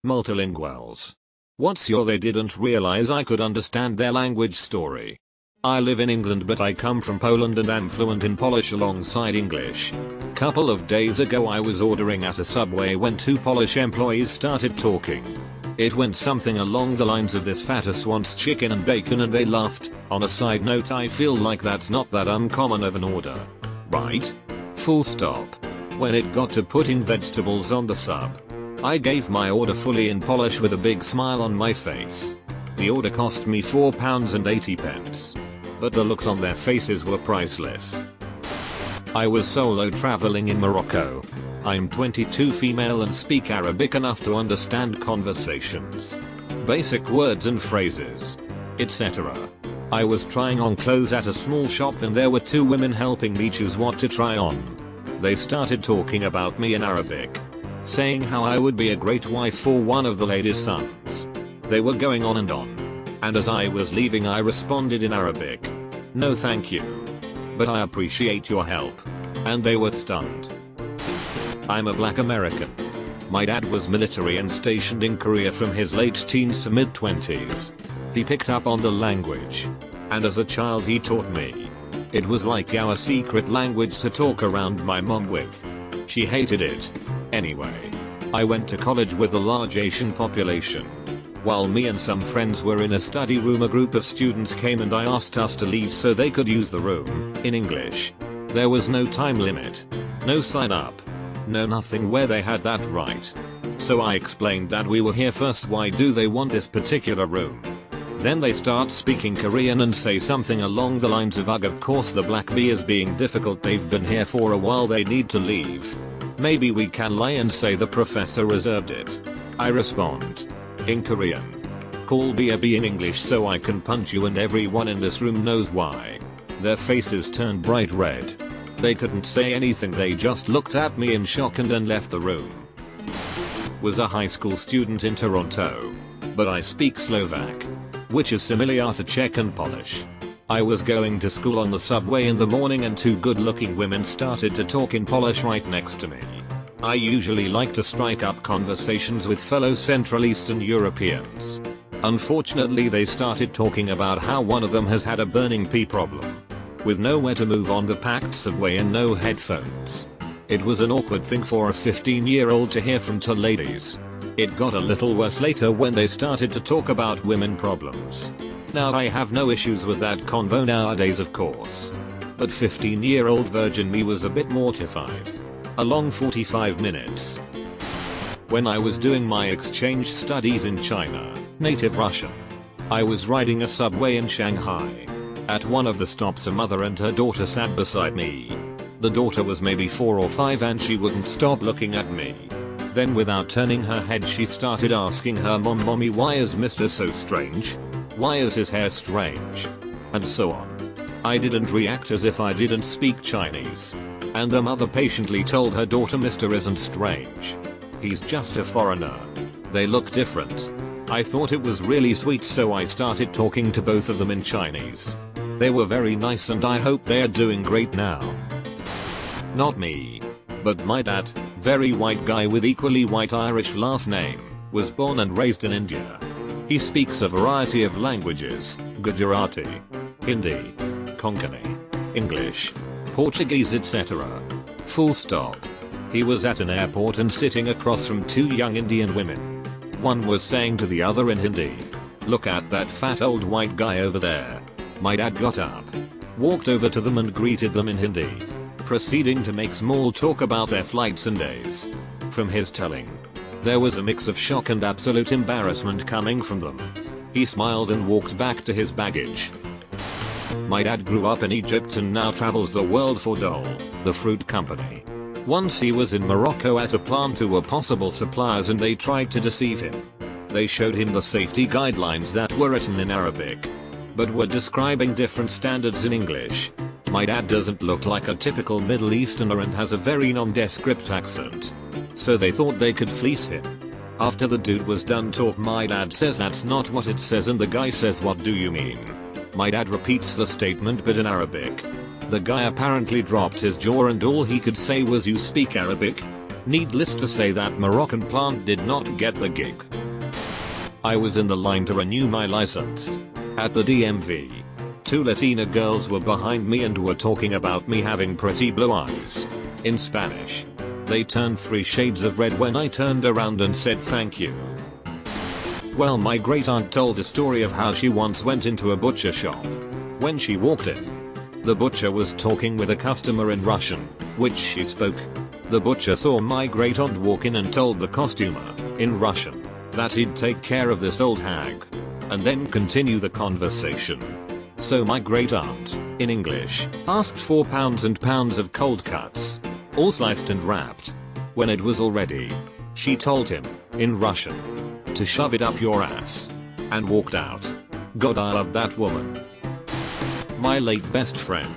Multilinguals. What's your they didn't realize I could understand their language story. I live in England but I come from Poland and am fluent in Polish alongside English. Couple of days ago I was ordering at a Subway when two Polish employees started talking. It went something along the lines of this fattest wants chicken and bacon and they laughed. On a side note, I feel like that's not that uncommon of an order. Right? Full stop. When it got to putting vegetables on the sub, I gave my order fully in Polish with a big smile on my face. The order cost me £4.80. But the looks on their faces were priceless. I was solo traveling in Morocco. I'm 22, female and speak Arabic enough to understand conversations, basic words and phrases, etc. I was trying on clothes at a small shop and there were two women helping me choose what to try on. They started talking about me in Arabic, saying how I would be a great wife for one of the ladies' sons. They were going on, and as I was leaving I responded in Arabic, "No thank you, but I appreciate your help." And they were stunned. I'm a black American. My dad was military and stationed in Korea from his late teens to mid 20s. He picked up on the language, and as a child he taught me. It was like our secret language to talk around my mom with. She hated it. Anyway, I went to college with a large Asian population. While me and some friends were in a study room, a group of students came and I asked us to leave so they could use the room in English. There was no time limit, no sign up, no nothing where they had that right. So I explained that we were here first, why do they want this particular room? Then they start speaking Korean and say something along the lines of ugh, of course the black bee is being difficult, they've been here for a while, they need to leave. Maybe we can lie and say the professor reserved it. I respond in Korean, call be a bee in English so I can punch you, and everyone in this room knows why. Their faces turned bright red. They couldn't say anything, they just looked at me in shock and then left the room. Was a high school student in Toronto, but I speak Slovak, which is similar to Czech and Polish. I was going to school on the subway in the morning and two good-looking women started to talk in Polish right next to me. I usually like to strike up conversations with fellow Central Eastern Europeans. Unfortunately, they started talking about how one of them has had a burning pee problem, with nowhere to move on the packed subway and no headphones. It was an awkward thing for a 15-year-old to hear from two ladies. It got a little worse later when they started to talk about women problems. Now I have no issues with that convo nowadays, of course, but 15-year-old virgin me was a bit mortified. A long 45 minutes. When I was doing my exchange studies in China, native Russian, I was riding a subway in Shanghai. At one of the stops a mother and her daughter sat beside me. The daughter was maybe 4 or 5 and she wouldn't stop looking at me. Then without turning her head she started asking her mom, "Mommy, why is Mr. so strange? Why is his hair strange?" And so on. I didn't react as if I didn't speak Chinese. And the mother patiently told her daughter, "Mr. isn't strange. He's just a foreigner. They look different." I thought it was really sweet, so I started talking to both of them in Chinese. They were very nice and I hope they are doing great now. Not me, but my dad, very white guy with equally white Irish last name, was born and raised in India. He speaks a variety of languages: Gujarati, Hindi, Konkani, English, Portuguese, etc. Full stop. He was at an airport and sitting across from two young Indian women. One was saying to the other in Hindi, "Look at that fat old white guy over there." My dad got up, walked over to them and greeted them in Hindi, proceeding to make small talk about their flights and days. From his telling, there was a mix of shock and absolute embarrassment coming from them. He smiled and walked back to his baggage. My dad grew up in Egypt and now travels the world for Dole, the fruit company. Once he was in Morocco at a plant who were possible suppliers and they tried to deceive him. They showed him the safety guidelines that were written in Arabic, but were describing different standards in English. My dad doesn't look like a typical Middle Easterner and has a very nondescript accent. So they thought they could fleece him. After the dude was done talk, my dad says, "That's not what it says," and the guy says, "What do you mean?" My dad repeats the statement but in Arabic. The guy apparently dropped his jaw and all he could say was, "You speak Arabic?" Needless to say, that Moroccan plant did not get the gig. I was in the line to renew my license. At the DMV. 2 Latina girls were behind me and were talking about me having pretty blue eyes. In Spanish. They turned 3 shades of red when I turned around and said thank you. Well, my great aunt told a story of how she once went into a butcher shop. When she walked in, the butcher was talking with a customer in Russian, which she spoke. The butcher saw my great aunt walk in and told the costumer, in Russian, that he'd take care of this old hag. And then continue the conversation. So my great aunt, in English, asked for pounds and pounds of cold cuts. All sliced and wrapped. When it was all ready, she told him, in Russian, to shove it up your ass. And walked out. God, I love that woman. My late best friend,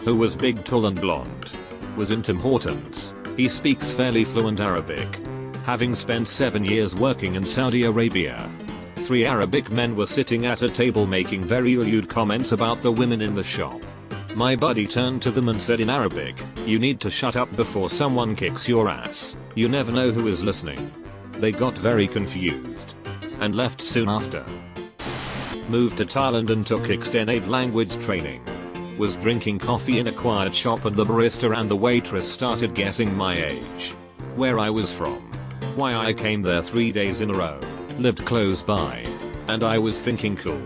who was big, tall and blonde, was in Tim Hortons. He speaks fairly fluent Arabic, having spent 7 years working in Saudi Arabia. 3 Arabic men were sitting at a table making very lewd comments about the women in the shop. My buddy turned to them and said in Arabic, "You need to shut up before someone kicks your ass. You never know who is listening." They got very confused and left soon after. Moved to Thailand and took extended language training. Was drinking coffee in a quiet shop and the barista and the waitress started guessing my age, where I was from, why I came there 3 days in a row, lived close by, and I was thinking cool.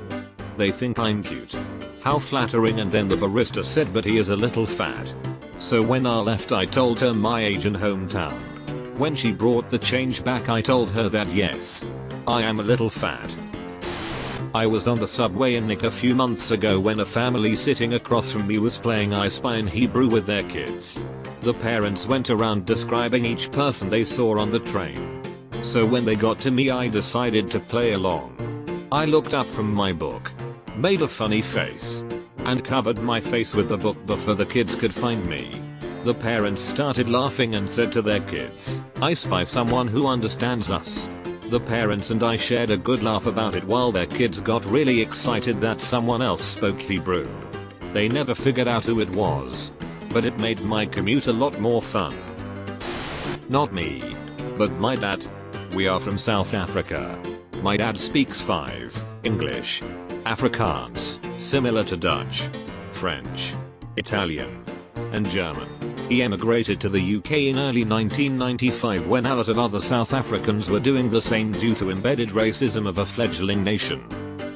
They think I'm cute. How flattering. And then the barista said, but he is a little fat. So when I left I told her my age and hometown. When she brought the change back I told her that yes, I am a little fat. I was on the subway in Nick a few months ago when a family sitting across from me was playing I Spy in Hebrew with their kids. The parents went around describing each person they saw on the train. So when they got to me I decided to play along. I looked up from my book, made a funny face, and covered my face with the book before the kids could find me. The parents started laughing and said to their kids, "I spy someone who understands us." The parents and I shared a good laugh about it while their kids got really excited that someone else spoke Hebrew. They never figured out who it was, but it made my commute a lot more fun. Not me, but my dad. We are from South Africa. My dad speaks 5 English, Afrikaans, similar to Dutch, French, Italian, and German. He emigrated to the UK in early 1995 when a lot of other South Africans were doing the same due to embedded racism of a fledgling nation.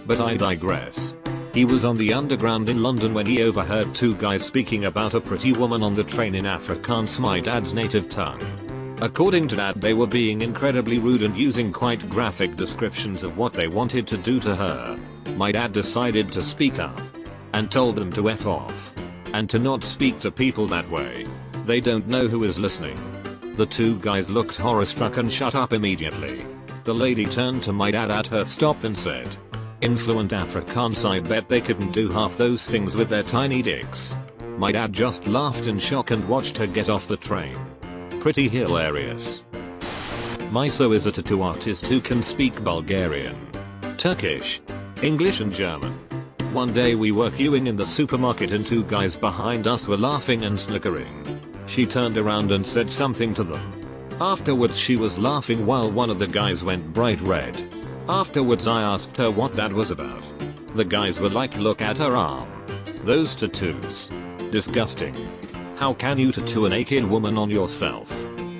But I digress. He was on the underground in London when he overheard 2 guys speaking about a pretty woman on the train in Afrikaans, my dad's native tongue. According to that, they were being incredibly rude and using quite graphic descriptions of what they wanted to do to her. My dad decided to speak up and told them to F off and to not speak to people that way. They don't know who is listening. The 2 guys looked horror-struck and shut up immediately. The lady turned to my dad at her stop and said, in fluent Afrikaans, "I bet they couldn't do half those things with their tiny dicks." My dad just laughed in shock and watched her get off the train. Pretty hilarious. Miso is a tattoo artist who can speak Bulgarian, Turkish, English and German. One day we were queuing in the supermarket and 2 guys behind us were laughing and snickering. She turned around and said something to them. Afterwards she was laughing while one of the guys went bright red. Afterwards I asked her what that was about. The guys were like, "Look at her arm. Those tattoos. Disgusting. How can you tattoo a naked woman on yourself?"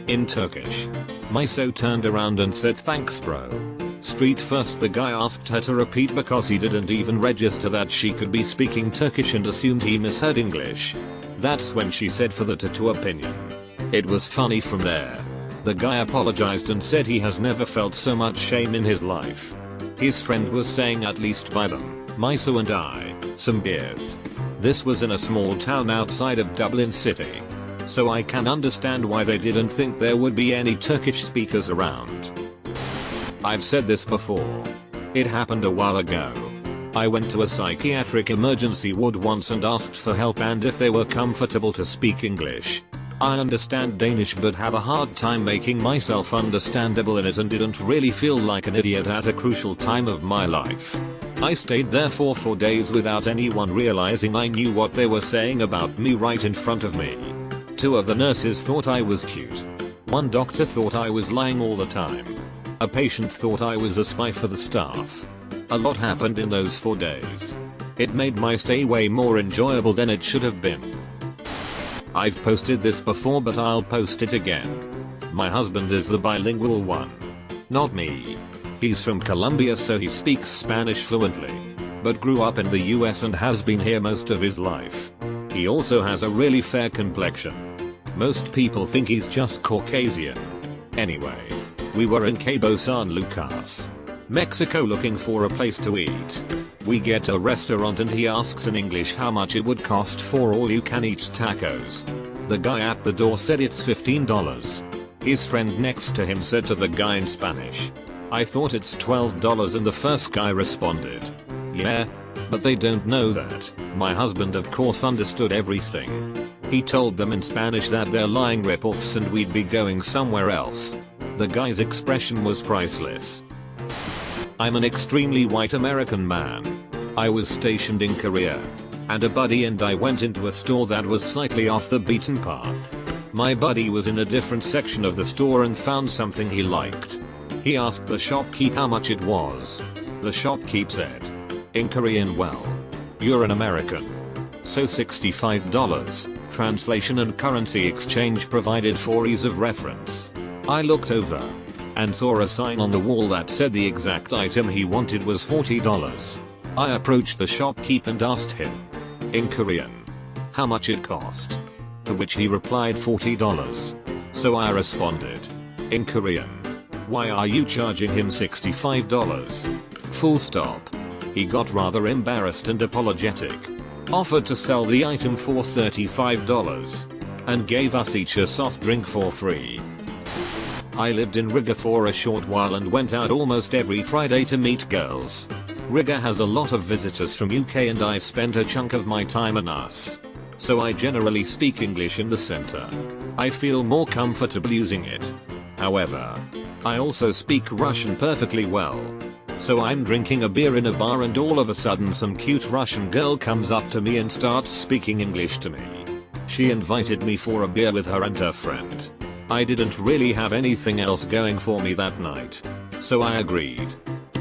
In Turkish. Miso turned around and said, "Thanks bro." Street first, the guy asked her to repeat because he didn't even register that she could be speaking Turkish and assumed he misheard English. That's when she said, "For the tattoo opinion." It was funny from there. The guy apologized and said he has never felt so much shame in his life. His friend was saying, "At least buy them, Miso and I, some beers." This was in a small town outside of Dublin City. So I can understand why they didn't think there would be any Turkish speakers around. I've said this before. It happened a while ago. I went to a psychiatric emergency ward once and asked for help and if they were comfortable to speak English. I understand Danish but have a hard time making myself understandable in it and didn't really feel like an idiot at a crucial time of my life. I stayed there for 4 days without anyone realizing I knew what they were saying about me right in front of me. 2 of the nurses thought I was cute. 1 doctor thought I was lying all the time. A patient thought I was a spy for the staff. A lot happened in those 4 days. It made my stay way more enjoyable than it should have been. I've posted this before, but I'll post it again. My husband is the bilingual one. Not me. He's from Colombia, so he speaks Spanish fluently, but grew up in the US and has been here most of his life. He also has a really fair complexion. Most people think he's just Caucasian. Anyway, we were in Cabo San Lucas, Mexico, looking for a place to eat. We get to a restaurant and he asks in English how much it would cost for all-you-can-eat tacos. The guy at the door said it's $15. His friend next to him said to the guy in Spanish, "I thought it's $12," and the first guy responded, "Yeah, but they don't know that." My husband of course understood everything. He told them in Spanish that they're lying rip-offs and we'd be going somewhere else. The guy's expression was priceless. I'm an extremely white American man. I was stationed in Korea, and a buddy and I went into a store that was slightly off the beaten path. My buddy was in a different section of the store and found something he liked. He asked the shopkeep how much it was. The shopkeep said, in Korean, "Well, you're an American, so $65. Translation and currency exchange provided for ease of reference. I looked over and saw a sign on the wall that said the exact item he wanted was $40. I approached the shopkeep and asked him, in Korean, how much it cost. To which he replied $40. So I responded, in Korean, "Why are you charging him $65? Full stop. He got rather embarrassed and apologetic. Offered to sell the item for $35 and gave us each a soft drink for free. I lived in Riga for a short while and went out almost every Friday to meet girls. Riga has a lot of visitors from UK and I spent a chunk of my time in US. So I generally speak English in the center. I feel more comfortable using it. However, I also speak Russian perfectly well. So I'm drinking a beer in a bar and all of a sudden some cute Russian girl comes up to me and starts speaking English to me. She invited me for a beer with her and her friend. I didn't really have anything else going for me that night, so I agreed.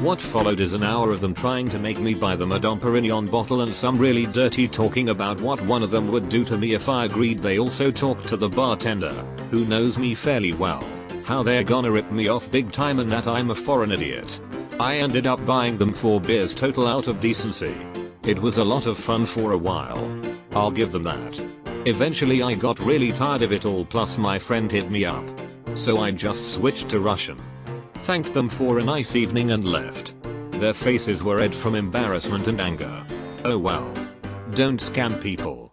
What followed is an hour of them trying to make me buy them a Dom Perignon bottle and some really dirty talking about what one of them would do to me if I agreed. They also talked to the bartender, who knows me fairly well, how they're gonna rip me off big time and that I'm a foreign idiot. I ended up buying them 4 beers total out of decency. It was a lot of fun for a while. I'll give them that. Eventually I got really tired of it all, plus my friend hit me up. So I just switched to Russian. Thanked them for a nice evening and left. Their faces were red from embarrassment and anger. Oh well. Don't scam people.